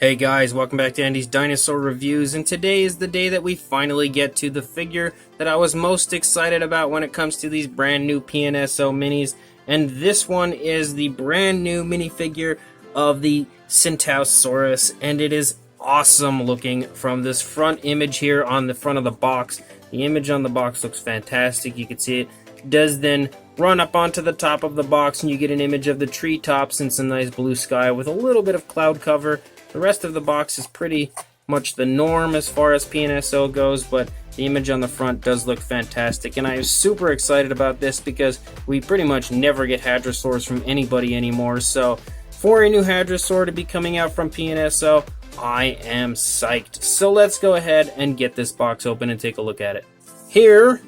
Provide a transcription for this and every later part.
Hey guys, welcome back to Andy's Dinosaur Reviews, and today is the day that we finally get to the figure that I was most excited about when it comes to these brand new PNSO minis, and this one is the brand new minifigure of the Tsintaosaurus, and it is awesome looking from this front image here on the front of the box. The image on the box looks fantastic. You can see it does then run up onto the top of the box, and you get an image of the treetops and some nice blue sky with a little bit of cloud cover. The rest of the box is pretty much the norm as far as PNSO goes, but the image on the front does look fantastic, and I am super excited about this because we pretty much never get Hadrosaurs from anybody anymore. So for a new Hadrosaur to be coming out from PNSO, I am psyched. So let's go ahead and get this box open and take a look at it. Here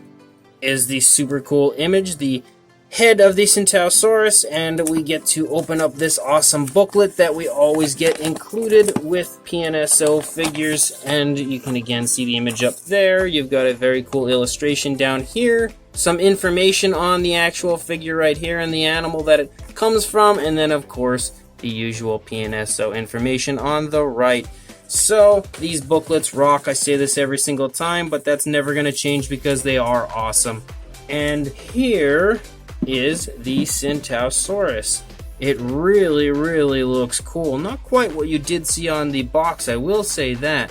is the super cool image, the head of the Tsintaosaurus, and we get to open up this awesome booklet that we always get included with PNSO figures, and you can again see the image up there. You've got a very cool illustration down here, some information on the actual figure right here and the animal that it comes from, and then of course the usual PNSO information on the right. So these booklets rock. I say this every single time, but that's never going to change because they are awesome. And here is the Tsintaosaurus. It really looks cool. Not quite what you did see on the box, I will say that,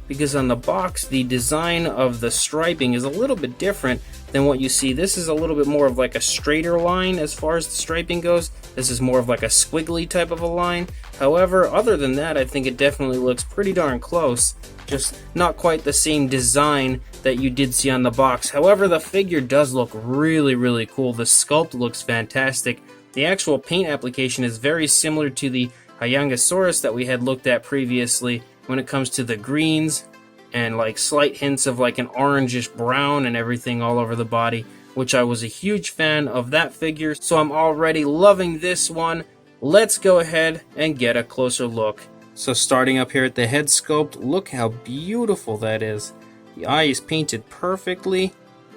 because on the box the design of the striping is a little bit different than what you see. This is a little bit more of like a straighter line as far as the striping goes. This is more of like a squiggly type of a line. However, other than that, I think it definitely looks pretty darn close. Just not quite the same design that you did see on the box. However, the figure does look really cool. The sculpt looks fantastic. The actual paint application is very similar to the Hyangosaurus that we had looked at previously when it comes to the greens and like slight hints of like an orangish brown and everything all over the body, which I was a huge fan of that figure, so I'm already loving this one. Let's go ahead and get a closer look. So starting up here at the head sculpt, look how beautiful that is. The eye is painted perfectly.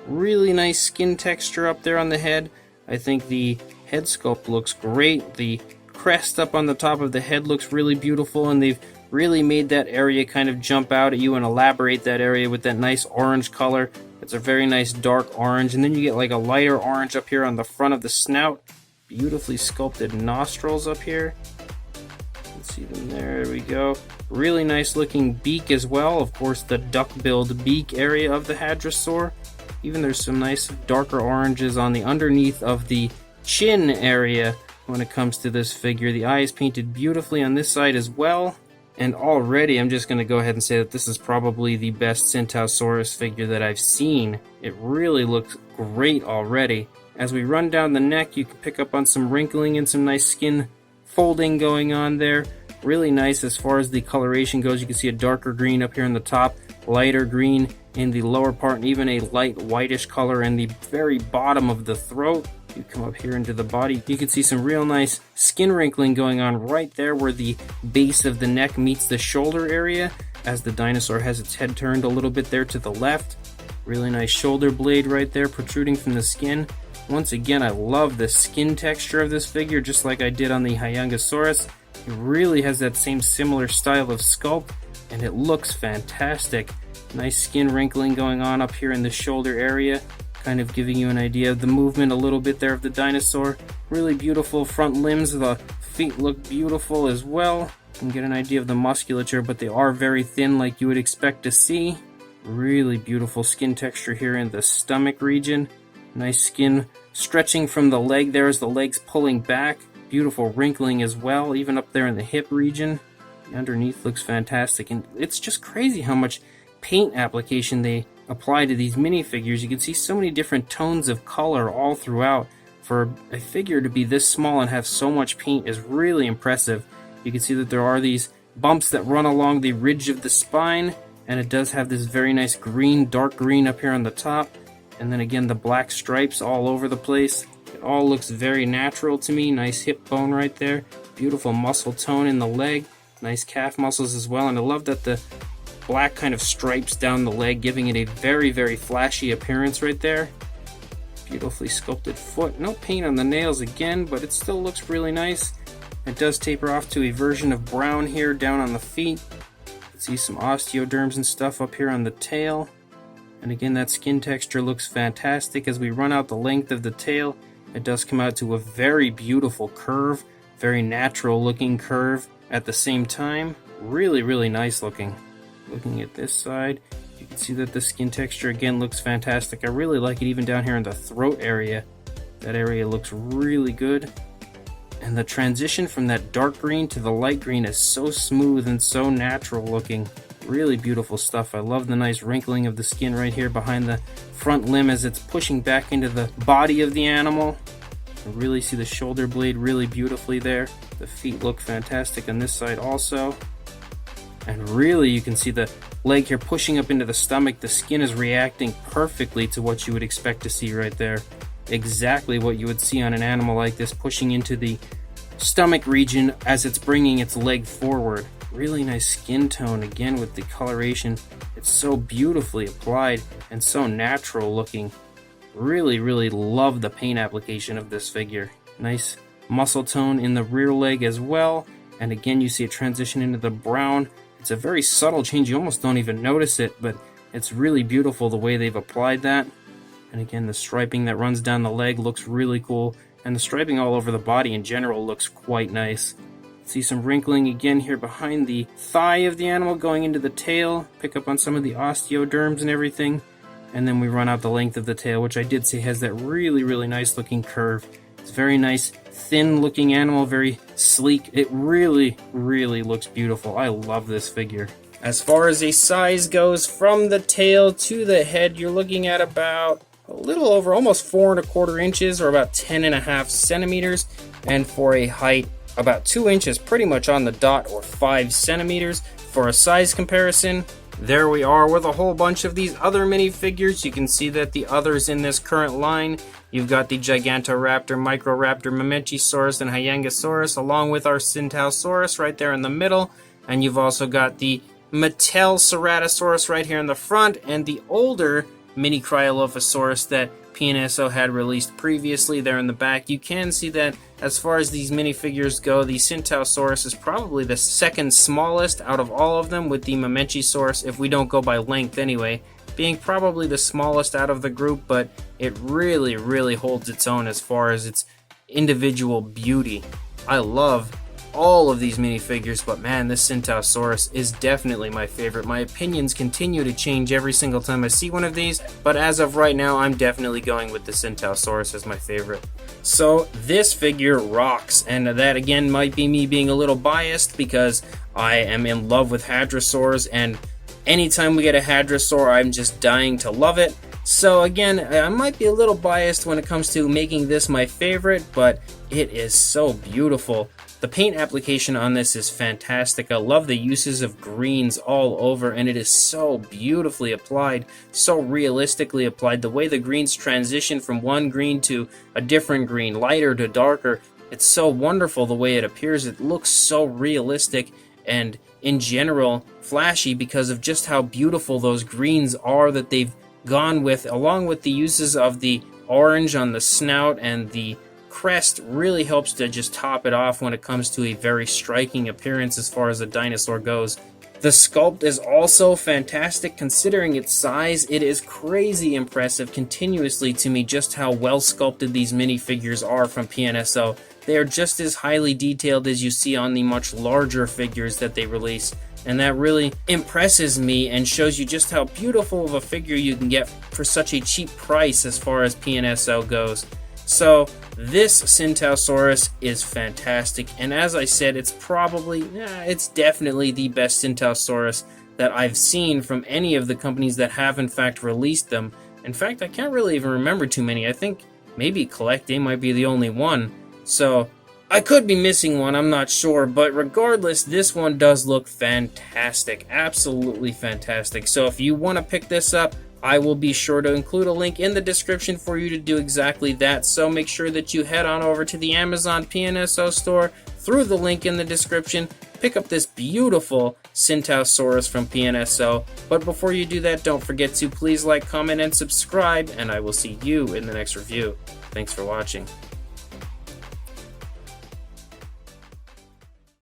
Really nice skin texture up there on the head. I think the head sculpt looks great. The crest up on the top of the head looks really beautiful, and they've really made that area kind of jump out at you and elaborate that area with that nice orange color. It's a very nice dark orange, and then you get like a lighter orange up here on the front of the snout. Beautifully sculpted nostrils up here. See them there. There we go. Really nice looking beak as well. Of course, the duck-billed beak area of the Hadrosaur. Even there's some nice darker oranges on the underneath of the chin area when it comes to this figure. The eye is painted beautifully on this side as well. And already, I'm just going to go ahead and say that this is probably the best Tsintaosaurus figure that I've seen. It really looks great already. As we run down the neck, you can pick up on some wrinkling and some nice skin folding going on there. Really nice as far as the coloration goes. You can see a darker green up here on the top, lighter green in the lower part, and even a light whitish color in the very bottom of the throat. You come up here into the body, you can see some real nice skin wrinkling going on right there where the base of the neck meets the shoulder area, as the dinosaur has its head turned a little bit there to the left. Really nice shoulder blade right there protruding from the skin. Once again, I love the skin texture of this figure, just like I did on the Hyangosaurus. It really has that same similar style of sculpt, and it looks fantastic. Nice skin wrinkling going on up here in the shoulder area, kind of giving you an idea of the movement a little bit there of the dinosaur. Really beautiful front limbs. The feet look beautiful as well. You can get an idea of the musculature, but they are very thin like you would expect to see. Really beautiful skin texture here in the stomach region. Nice skin stretching from the leg there as the leg's pulling back. Beautiful wrinkling as well, even up there in the hip region. The underneath looks fantastic, and it's just crazy how much paint application they apply to these minifigures. You can see so many different tones of color all throughout. For a figure to be this small and have so much paint is really impressive. You can see that there are these bumps that run along the ridge of the spine, and it does have this very nice green, dark green up here on the top. And then again, the black stripes all over the place. It all looks very natural to me. Nice hip bone right there. Beautiful muscle tone in the leg. Nice calf muscles as well. And I love that the black kind of stripes down the leg, giving it a very flashy appearance right there. Beautifully sculpted foot. No paint on the nails again, but it still looks really nice. It does taper off to a version of brown here down on the feet. You can see some osteoderms and stuff up here on the tail. And again, that skin texture looks fantastic. As we run out the length of the tail, it does come out to a very beautiful curve, very natural looking curve at the same time. Really, really nice looking. Looking at this side, you can see that the skin texture again looks fantastic. I really like it even down here in the throat area. That area looks really good. And the transition from that dark green to the light green is so smooth and so natural looking. Really beautiful stuff. I love the nice wrinkling of the skin right here behind the front limb as it's pushing back into the body of the animal. You can really see the shoulder blade really beautifully there. The feet look fantastic on this side also. And really you can see the leg here pushing up into the stomach. The skin is reacting perfectly to what you would expect to see right there. Exactly what you would see on an animal like this, pushing into the stomach region as it's bringing its leg forward. Really nice skin tone again with the coloration. It's so beautifully applied and so natural looking. Really, really love the paint application of this figure. Nice muscle tone in the rear leg as well. And again, you see a transition into the brown. It's a very subtle change. You almost don't even notice it, but it's really beautiful the way they've applied that. And again, the striping that runs down the leg looks really cool. And the striping all over the body in general looks quite nice. See some wrinkling again here behind the thigh of the animal going into the tail. Pick up on some of the osteoderms and everything. And then we run out the length of the tail, which I did say has that really, really nice looking curve. It's very nice, thin looking animal, very sleek. It really, really looks beautiful. I love this figure. As far as a size goes, from the tail to the head, you're looking at about a little over almost 4¼ inches or about 10.5 centimeters. And for a height, about 2 inches, pretty much on the dot, or 5 centimeters. For a size comparison, there we are with a whole bunch of these other minifigures. You can see that the others in this current line, you've got the Gigantoraptor, Microraptor, Mamenchisaurus, and Hyangosaurus, along with our Tsintaosaurus right there in the middle. And you've also got the Mattel Ceratosaurus right here in the front, and the older mini Cryolophosaurus that PNSO had released previously there in the back. You can see that as far as these minifigures go, the Tsintaosaurus is probably the second smallest out of all of them, with the Mamenchisaurus, if we don't go by length anyway, being probably the smallest out of the group, but it really, really holds its own as far as its individual beauty. I love all of these minifigures, but man, this Tsintaosaurus is definitely my favorite. My opinions continue to change every single time I see one of these, but as of right now, I'm definitely going with the Tsintaosaurus as my favorite. So this figure rocks, and that again might be me being a little biased because I am in love with hadrosaurs, and anytime we get a hadrosaur, I'm just dying to love it. So again, I might be a little biased when it comes to making this my favorite, but it is so beautiful. The paint application on this is fantastic. I love the uses of greens all over, and it is so beautifully applied, so realistically applied. The way the greens transition from one green to a different green, lighter to darker, it's so wonderful the way it appears. It looks so realistic and in general flashy because of just how beautiful those greens are that they've gone with, along with the uses of the orange on the snout, and the crest really helps to just top it off when it comes to a very striking appearance as far as a dinosaur goes. The sculpt is also fantastic considering its size. It is crazy impressive continuously to me just how well sculpted these minifigures are from PNSO. They are just as highly detailed as you see on the much larger figures that they release, and that really impresses me and shows you just how beautiful of a figure you can get for such a cheap price as far as PNSO goes. So this Tsintaosaurus is fantastic, and as I said, it's definitely the best Tsintaosaurus that I've seen from any of the companies that have in fact released them. In fact, I can't really even remember too many. I think maybe Collect Day might be the only one. So I could be missing one, I'm not sure, but regardless, this one does look fantastic. Absolutely fantastic. So if you want to pick this up, I will be sure to include a link in the description for you to do exactly that. So make sure that you head on over to the Amazon PNSO store through the link in the description. Pick up this beautiful Tsintaosaurus from PNSO. But before you do that, don't forget to please like, comment, and subscribe, and I will see you in the next review. Thanks for watching.